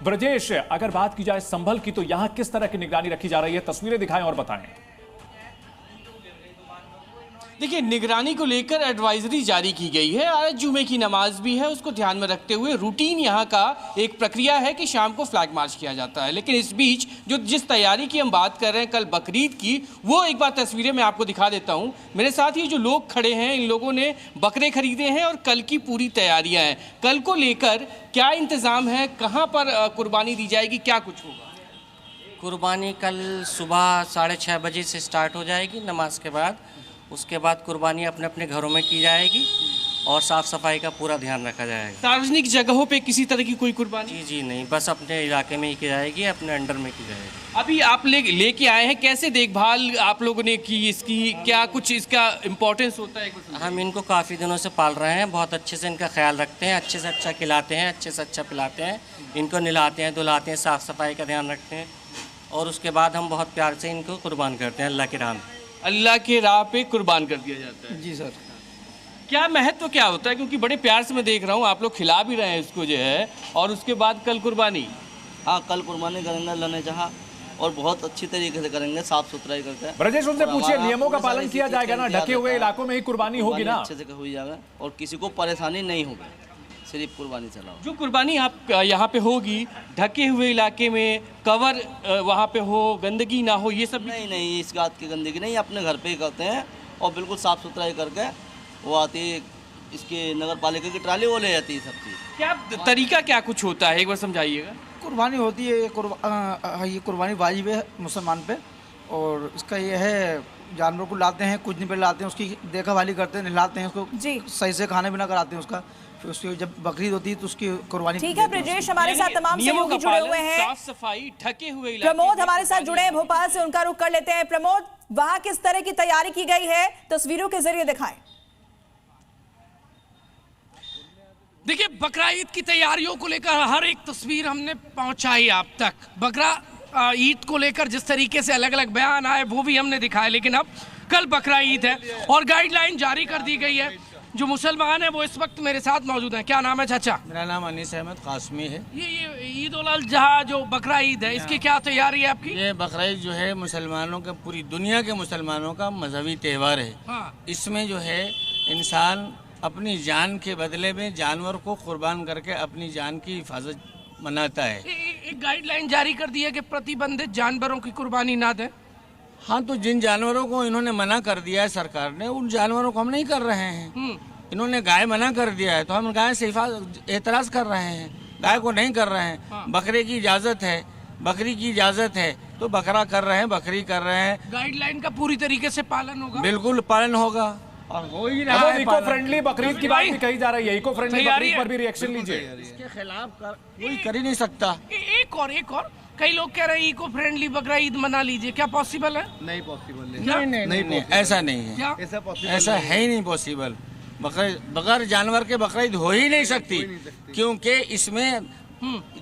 ब्रजेश, अगर बात की जाए संभल की, तो यहां किस तरह की निगरानी रखी जा रही है? तस्वीरें दिखाएं और बताएं। देखिए, निगरानी को लेकर एडवाइजरी जारी की गई है। आज जुमे की नमाज भी है, उसको ध्यान में रखते हुए रूटीन यहाँ का एक प्रक्रिया है कि शाम को फ्लैग मार्च किया जाता है। लेकिन इस बीच जिस तैयारी की हम बात कर रहे हैं कल बकरीद की, वो एक बार तस्वीरें मैं आपको दिखा देता हूँ। मेरे साथ ये जो लोग खड़े हैं, इन लोगों ने बकरे खरीदे हैं और कल की पूरी तैयारियाँ हैं। कल को लेकर क्या इंतज़ाम है, कहाँ पर कुर्बानी दी जाएगी, क्या कुछ होगा? कुर्बानी कल सुबह 6:30 बजे से स्टार्ट हो जाएगी नमाज के बाद। उसके बाद कुर्बानी अपने अपने घरों में की जाएगी और साफ़ सफाई का पूरा ध्यान रखा जाएगा। सार्वजनिक जगहों पे किसी तरह की कोई कुर्बानी? जी नहीं, बस अपने इलाके में ही की जाएगी, अपने अंडर में की जाएगी। अभी आप लेके आए हैं, कैसे देखभाल आप लोगों ने की इसकी, क्या कुछ इसका इम्पोर्टेंस होता है? हम इनको काफ़ी दिनों से पाल रहे हैं, बहुत अच्छे से इनका ख्याल रखते हैं, अच्छे से अच्छा खिलाते हैं, अच्छे से अच्छा पिलाते हैं, इनको नहलाते हैं, धुलाते हैं, साफ़ सफाई का ध्यान रखते हैं और उसके बाद हम बहुत प्यार से इनको कुर्बान करते हैं अल्लाह की राह में। अल्लाह के राह पे कुर्बान कर दिया जाता है। जी सर। क्या महत्व क्या होता है, क्योंकि बड़े प्यार से मैं देख रहा हूँ आप लोग खिला भी रहे हैं इसको जो है, और उसके बाद कल कुर्बानी? हाँ, कल कुर्बानी करेंगे अल्लाह ने चाहा और बहुत अच्छी तरीके से करेंगे, साफ सुथराई करके। ब्रजेश, उनसे पूछिए, नियमों का पालन किया जाएगा ना? ढके हुए इलाकों में ही कुर्बानी होगी ना? अच्छे से हुई जाएगा और किसी को परेशानी नहीं होगी, सिर्फ कुर्बानी चलाओ। जो कुर्बानी आप यहाँ पे होगी, ढके हुए इलाके में कवर वहाँ पे हो, गंदगी ना हो, ये सब? नहीं, इस बात की गंदगी नहीं, अपने घर पे ही करते हैं और बिल्कुल साफ़ सुथराई करके वो आती है, इसके नगर पालिका की ट्राली वो ले जाती है सब चीज़। क्या तरीका क्या कुछ होता है, एक बार समझाइएगा। कुर्बानी होती है, ये कुर्बानी वाजिब है मुसलमान पे, और इसका ये है जानवर को लाते हैं, कुछ दिन पहले लाते हैं, उसकी देखभाली करते हैं, नहलाते हैं, उसको सही से खाना पीना कराते हैं उसका, फिर उसकी जब बकरीद होती है तो उसकी कुर्बानी। ठीक है ब्रजेश, हमारे साथ तमाम सहयोगी जुड़े हुए हैं, साफ सफाई, ढके हुए। प्रमोद हमारे साथ जुड़े हैं भोपाल से, उनका रुख कर लेते हैं। प्रमोद, वहां किस तरह की तैयारी की गई है, तस्वीरों के जरिए दिखाएं। देखिए, बकरा ईद की तैयारियों को लेकर हर एक तस्वीर हमने पहुंचाई आप तक। बकरा ईद को लेकर जिस तरीके से अलग अलग बयान आए वो भी हमने दिखाया, लेकिन अब कल बकरा ईद है और गाइडलाइन जारी कर दी गई है। जो मुसलमान है वो इस वक्त मेरे साथ मौजूद हैं। क्या नाम है चाचा? मेरा नाम अनीस अहमद कासमी है। ये ईद उल अजहा जो बकरा ईद है, इसकी क्या तैयारी है आपकी? ये बकरा ईद जो है मुसलमानों का, पूरी दुनिया के मुसलमानों का मजहबी त्यौहार है। हाँ। इसमें जो है इंसान अपनी जान के बदले में जानवर को कुर्बान करके अपनी जान की हिफाजत मनाता है। एक गाइडलाइन जारी कर दी है कि प्रतिबंधित जानवरों की कुर्बानी ना दें। हाँ, तो जिन जानवरों को इन्होंने मना कर दिया है सरकार ने, उन जानवरों को हम नहीं कर रहे हैं। इन्होंने गाय मना कर दिया है तो हम गाय से एतराज कर रहे हैं, गाय को नहीं कर रहे हैं। हाँ। बकरे की इजाजत है, बकरी की इजाजत है तो बकरा कर रहे हैं, बकरी कर रहे हैं। गाइडलाइन का पूरी तरीके से पालन होगा? बिल्कुल पालन होगा और हो ही रहा है। इको फ्रेंडली बकरीद की बात भी कही जा रही है, इको फ्रेंडली बकरीद पर भी रिएक्शन लीजिए। इसके खिलाफ कोई कर ही नहीं सकता। एक और कई लोग कह रहे हैं इको फ्रेंडली बकरा ईद मना लीजिए, क्या पॉसिबल है? नहीं पॉसिबल नहीं, ऐसा नहीं है, ऐसा है ही नहीं पॉसिबल। बगैर जानवर के बकरा ईद हो ही नहीं सकती, क्योंकि इसमें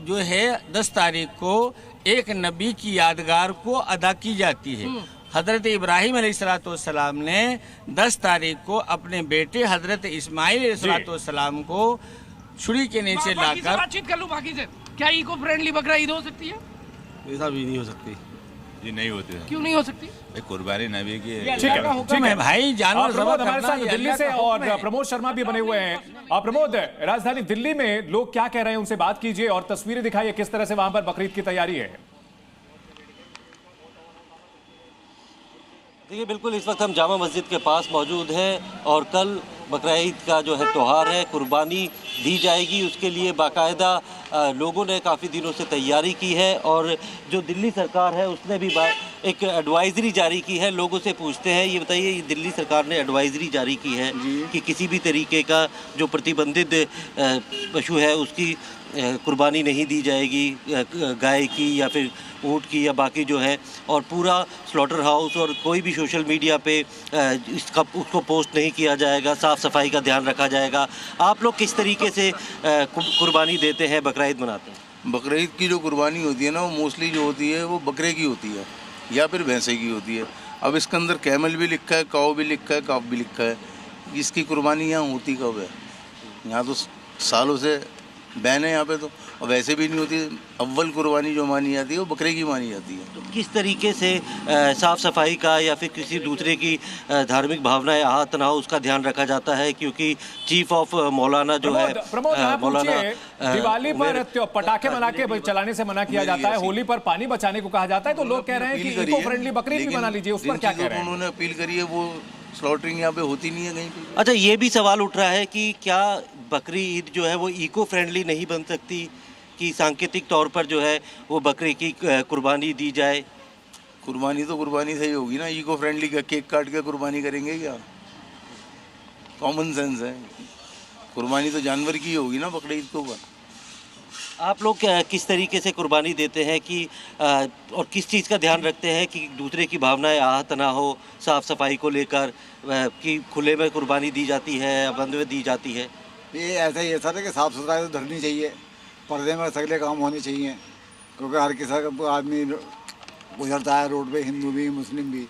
जो है 10 तारीख को एक नबी की यादगार को अदा की जाती है। हजरत इब्राहिम अलैहिस्सलाम ने 10 तारीख को अपने बेटे हजरत इस्माइल अलैहिस्सलाम को छुरी के नीचे लाकर बातचीत कर लूं बाकी से। क्या इको फ्रेंडली बकरा ईद हो सकती है? ऐसा भी नहीं हो सकती जी, नहीं होती है। क्यों नहीं हो सकती? कुर्बानी नबी की हुक्म है भाई, जानवर प्रमोद हमारे साथ दिल्ली से और प्रमोद शर्मा भी बने हुए हैं। प्रमोद, राजधानी दिल्ली में लोग क्या कह रहे हैं, उनसे बात कीजिए और तस्वीरें दिखाइए किस तरह से वहां पर बकरीद की तैयारी है। देखिए, बिल्कुल इस वक्त हम जामा मस्जिद के पास मौजूद हैं और कल बकरा ईद का जो है त्यौहार है, कुर्बानी दी जाएगी। उसके लिए बाकायदा लोगों ने काफ़ी दिनों से तैयारी की है और जो दिल्ली सरकार है उसने भी एक एडवाइज़री जारी की है। लोगों से पूछते हैं, ये बताइए, ये दिल्ली सरकार ने एडवाइज़री जारी की है कि किसी भी तरीके का जो प्रतिबंधित पशु है उसकी कुर्बानी नहीं दी जाएगी, गाय की या फिर ऊँट की या बाकी जो है, और पूरा स्लॉटर हाउस और कोई भी सोशल मीडिया पे उसको पोस्ट नहीं किया जाएगा, साफ़ सफाई का ध्यान रखा जाएगा। आप लोग किस तरीके से कुर्बानी देते हैं, बकरा ईद मनाते हैं? बकरा ईद की जो कुर्बानी होती है ना, वो मोस्टली जो होती है वो बकरे की होती है या फिर भैंसे की होती है। अब इसके अंदर कैमल भी लिखा है, काऊ भी लिखा है, काफ भी लिखा है। इसकी कुर्बानी यहाँ होती कब है? यहाँ तो सालों से बैन है यहाँ पे, तो और वैसे भी नहीं होती। अव्वल कुर्बानी जो मानी जाती है वो बकरे की मानी जाती है। तो किस तरीके से साफ सफाई का या फिर किसी दूसरे की धार्मिक भावनाएं आहत ना हो उसका ध्यान रखा जाता है? क्योंकि चीफ ऑफ मौलाना जो है मौलाना, दिवाली पर पटाखे मना के चलाने से मना किया जाता है, होली पर पानी बचाने को कहा जाता है, तो लोग कह रहे हैं कि इको फ्रेंडली बकरीद भी बना लीजिए, उस पर क्या कह रहे हैं? उन्होंने अपील करी है वो स्लॉटरिंग यहाँ पे होती नहीं है कहीं पे। अच्छा, ये भी सवाल उठ रहा है कि क्या बकरी ईद जो है वो इको फ्रेंडली नहीं बन सकती, कि सांकेतिक तौर पर जो है वो बकरी की कुर्बानी दी जाए? कुर्बानी तो कुर्बानी सही होगी ना, इको फ्रेंडली का केक काट के कुर्बानी करेंगे क्या? कॉमन सेंस है, कुर्बानी तो जानवर की होगी ना बकरीद ईद के ऊपर। आप लोग किस तरीके से कुर्बानी देते हैं कि और किस चीज़ का ध्यान रखते हैं कि दूसरे की भावनाएं आहत ना हो, साफ़ सफाई को लेकर, कि खुले में कुर्बानी दी जाती है या बंद में दी जाती है? ये ऐसा ही है सर कि साफ़ सुथराई तो धरनी चाहिए, पर्दे में सगले काम होने चाहिए, क्योंकि हर किसी का आदमी गुजरता है रोड पे, हिंदू भी मुस्लिम भी।